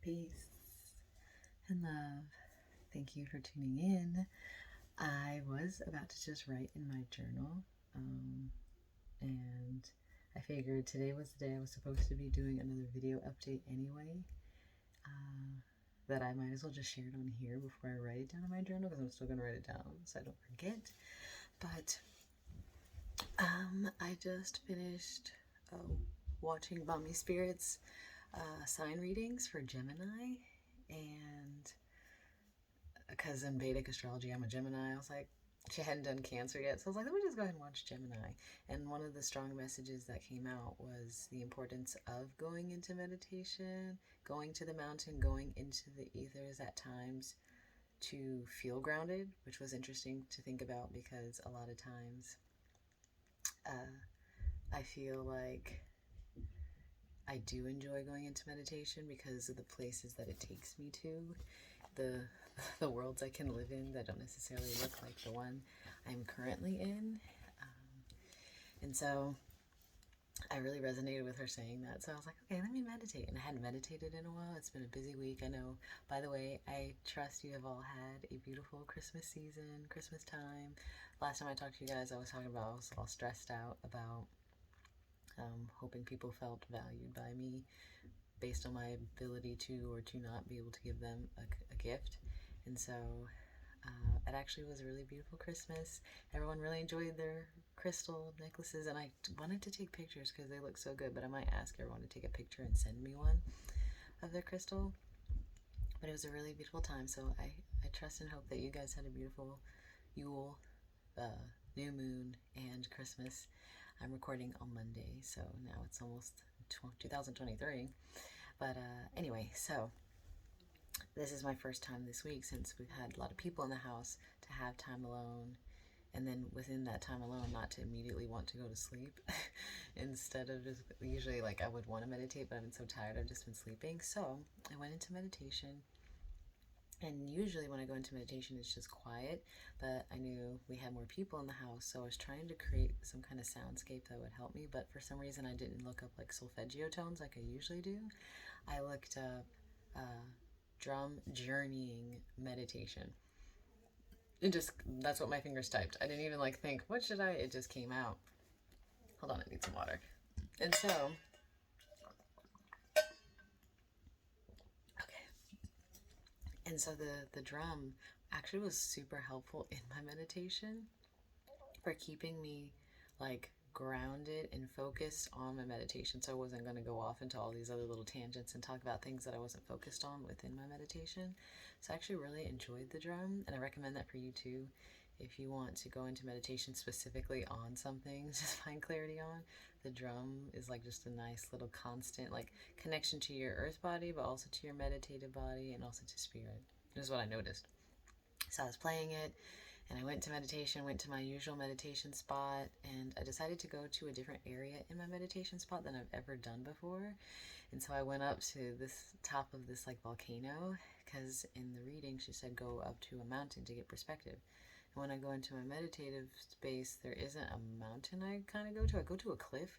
Peace and love. Thank you for tuning in. I was about to just write in my journal, and I figured today was the day I was supposed to be doing another video update anyway, that I might as well just share it on here before I write it down in my journal, because I'm still going to write it down so I don't forget. But I just finished watching Balmy Spirits sign readings for Gemini, and because in Vedic astrology I'm a Gemini, I was like, she hadn't done Cancer yet, so I was like, let me just go ahead and watch Gemini. And one of the strong messages that came out was the importance of going into meditation, going to the mountain, going into the ethers at times to feel grounded, which was interesting to think about, because a lot of times I feel like I do enjoy going into meditation because of the places that it takes me to, the worlds I can live in that don't necessarily look like the one I'm currently in. And so I really resonated with her saying that. So I was like, okay, let me meditate. And I hadn't meditated in a while. It's been a busy week, I know. By the way, I trust you have all had a beautiful Christmas season, Christmas time. Last time I talked to you guys, I was talking about I was all stressed out about hoping people felt valued by me based on my ability to or to not be able to give them a gift. And so it actually was a really beautiful Christmas. Everyone really enjoyed their crystal necklaces, and I wanted to take pictures because they look so good, but I might ask everyone to take a picture and send me one of their crystal. But it was a really beautiful time, so I trust and hope that you guys had a beautiful Yule, new moon, and Christmas. I'm recording on Monday, so now it's almost 2023. But anyway, so this is my first time this week, since we've had a lot of people in the house, to have time alone, and then within that time alone not to immediately want to go to sleep instead of just, usually like I would want to meditate, but I've been so tired I've just been sleeping. So I went into meditation, and usually when I go into meditation it's just quiet, but I knew we had more people in the house, so I was trying to create some kind of soundscape that would help me, but for some reason I didn't look up like solfeggio tones like I usually do. I looked up drum journeying meditation. It just, that's what my fingers typed. I didn't even like think, what should I, it just came out. Hold on, I need some water. And so, okay. And so the drum actually was super helpful in my meditation for keeping me like grounded and focused on my meditation, so I wasn't going to go off into all these other little tangents and talk about things that I wasn't focused on within my meditation. So I actually really enjoyed the drum, and I recommend that for you too. If you want to go into meditation specifically on something, just find clarity on, the drum is like just a nice little constant like connection to your earth body, but also to your meditative body and also to spirit. This is what I noticed. So I was playing it, and I went to meditation, went to my usual meditation spot, and I decided to go to a different area in my meditation spot than I've ever done before. And so I went up to this top of this like volcano, because in the reading she said go up to a mountain to get perspective. And when I go into my meditative space, there isn't a mountain I kind of go to. I go to a cliff.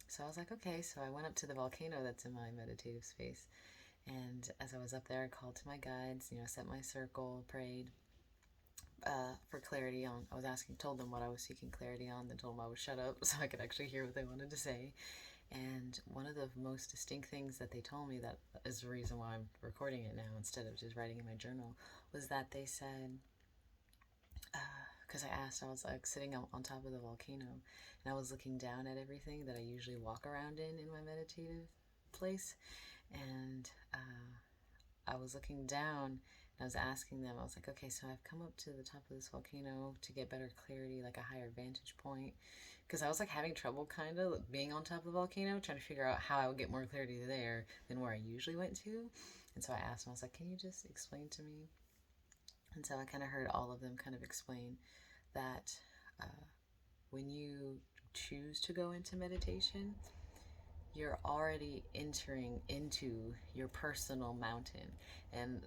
So I was like, okay, so I went up to the volcano that's in my meditative space. And as I was up there, I called to my guides, set my circle, prayed for clarity on. I was told them what I was seeking clarity on, then told them I would shut up so I could actually hear what they wanted to say. And one of the most distinct things that they told me, that is the reason why I'm recording it now instead of just writing in my journal, was that they said, because I was like sitting on top of the volcano, and I was looking down at everything that I usually walk around in my meditative place, and I was looking down, and I was asking them, I was like, okay, so I've come up to the top of this volcano to get better clarity, like a higher vantage point, because I was like having trouble kind of being on top of the volcano, trying to figure out how I would get more clarity there than where I usually went to. And so I asked them, I was like, can you just explain to me? And so I kind of heard all of them kind of explain that when you choose to go into meditation, you're already entering into your personal mountain. And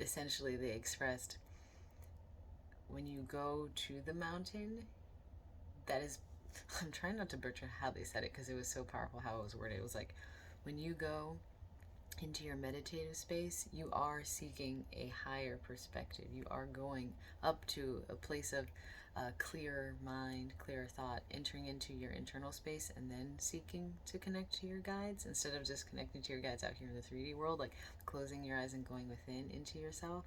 essentially they expressed, when you go to the mountain, that is, I'm trying not to butcher how they said it because it was so powerful how it was worded. It was like, when you go into your meditative space, you are seeking a higher perspective. You are going up to a place of clearer mind, clearer thought, entering into your internal space, and then seeking to connect to your guides instead of just connecting to your guides out here in the 3D world, like closing your eyes and going within into yourself.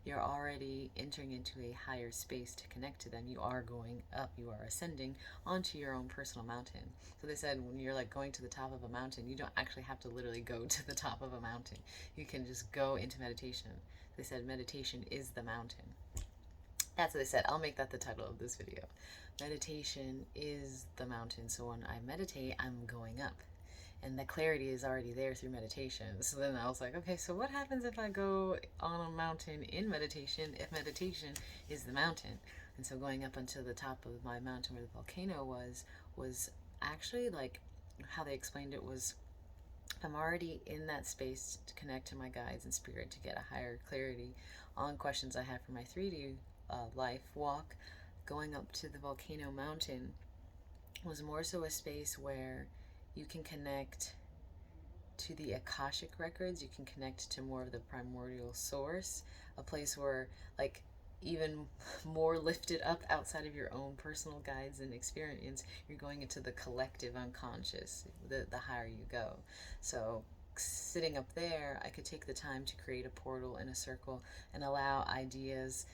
You're already entering into a higher space to connect to them. You are going up, you are ascending onto your own personal mountain. So they said when you're like going to the top of a mountain, you don't actually have to literally go to the top of a mountain. You can just go into meditation. They said meditation is the mountain. That's what they said. I'll make that the title of this video. Meditation is the mountain. So when I meditate, I'm going up. And the clarity is already there through meditation. So then I was like, okay, so what happens if I go on a mountain in meditation if meditation is the mountain? And so going up onto the top of my mountain where the volcano was actually like how they explained it was I'm already in that space to connect to my guides and spirit to get a higher clarity on questions I have for my 3D life walk. Going up to the volcano mountain was more so a space where you can connect to the Akashic records, you can connect to more of the primordial source, a place where like even more lifted up outside of your own personal guides and experience, you're going into the collective unconscious, the higher you go. So sitting up there, I could take the time to create a portal and a circle and allow ideas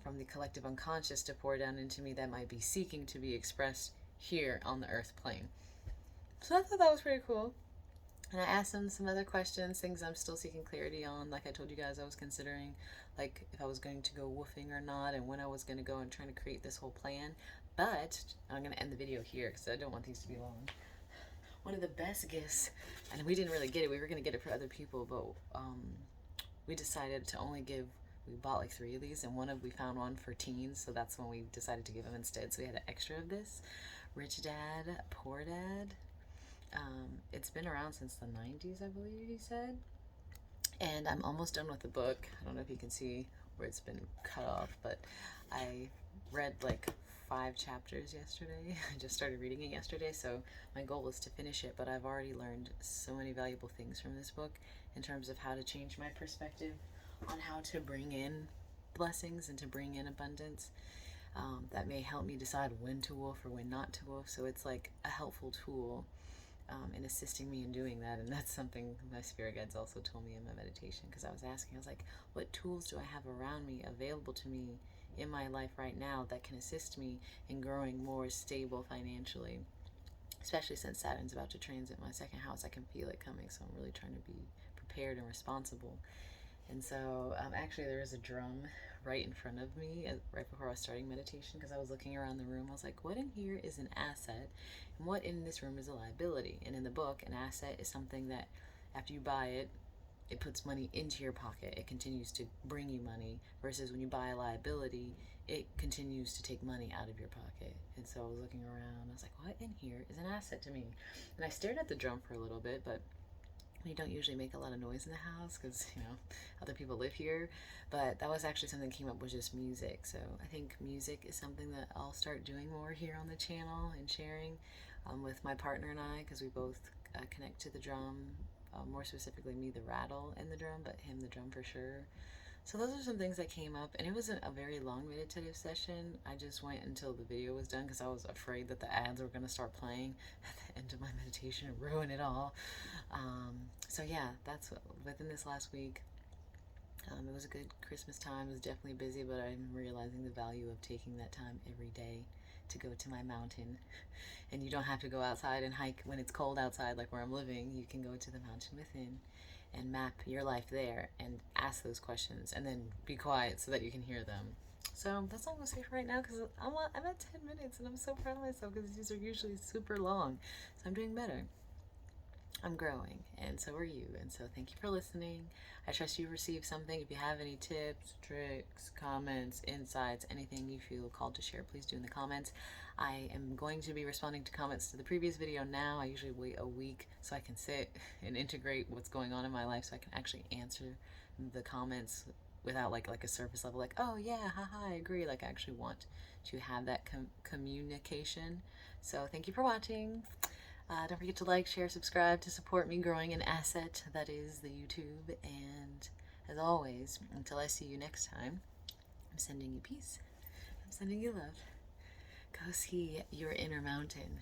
from the collective unconscious to pour down into me that might be seeking to be expressed here on the earth plane. So I thought that was pretty cool. And I asked them some other questions, things I'm still seeking clarity on. Like I told you guys, I was considering like if I was going to go woofing or not and when I was going to go and trying to create this whole plan. But I'm going to end the video here because I don't want these to be long. One of the best gifts, and we didn't really get it. We were going to get it for other people, but we decided to only give, we bought like 3 of these and we found one for teens. So that's when we decided to give them instead. So we had an extra of this. Rich Dad, Poor Dad. It's been around since the 90s, I believe he said. And I'm almost done with the book. I don't know if you can see where it's been cut off, but I read like 5 chapters yesterday. I just started reading it yesterday, so my goal is to finish it, but I've already learned so many valuable things from this book in terms of how to change my perspective on how to bring in blessings and to bring in abundance. That may help me decide when to woof or when not to woof. So it's like a helpful tool in assisting me in doing that. And that's something my spirit guides also told me in my meditation, because I was asking, I was like, what tools do I have around me, available to me in my life right now that can assist me in growing more stable financially? Especially since Saturn's about to transit my 2nd house, I can feel it coming. So I'm really trying to be prepared and responsible. And so actually there was a drum right in front of me right before I was starting meditation, because I was looking around the room. I was like, what in here is an asset and what in this room is a liability? And in the book, an asset is something that after you buy it, it puts money into your pocket. It continues to bring you money, versus when you buy a liability, it continues to take money out of your pocket. And so I was looking around. I was like, what in here is an asset to me? And I stared at the drum for a little bit, but we don't usually make a lot of noise in the house because, you know, other people live here. But that was actually something that came up, was just music. So I think music is something that I'll start doing more here on the channel and sharing with my partner and I, because we both connect to the drum. More specifically me, the rattle and the drum, but him, the drum for sure. So those are some things that came up, and it wasn't a very long meditative session. I just went until the video was done because I was afraid that the ads were going to start playing at the end of my meditation and ruin it all. So yeah, that's within this last week. It was a good Christmas time. It was definitely busy, but I'm realizing the value of taking that time every day to go to my mountain. And you don't have to go outside and hike when it's cold outside like where I'm living. You can go to the mountain within and map your life there and ask those questions and then be quiet so that you can hear them. So that's all I'm going to say for right now, because I'm at 10 minutes and I'm so proud of myself because these are usually super long. So I'm doing better. I'm growing, and so are you. And so thank you for listening. I trust you received something. If you have any tips, tricks, comments, insights, anything you feel called to share, please do in the comments. I am going to be responding to comments to the previous video now. I usually wait a week so I can sit and integrate what's going on in my life so I can actually answer the comments without like a surface level, like, oh yeah, haha, I agree. Like I actually want to have that communication. So thank you for watching. Don't forget to like, share, subscribe to support me growing an asset that is the YouTube. And as always, until I see you next time, I'm sending you peace. I'm sending you love. Go see your inner mountain.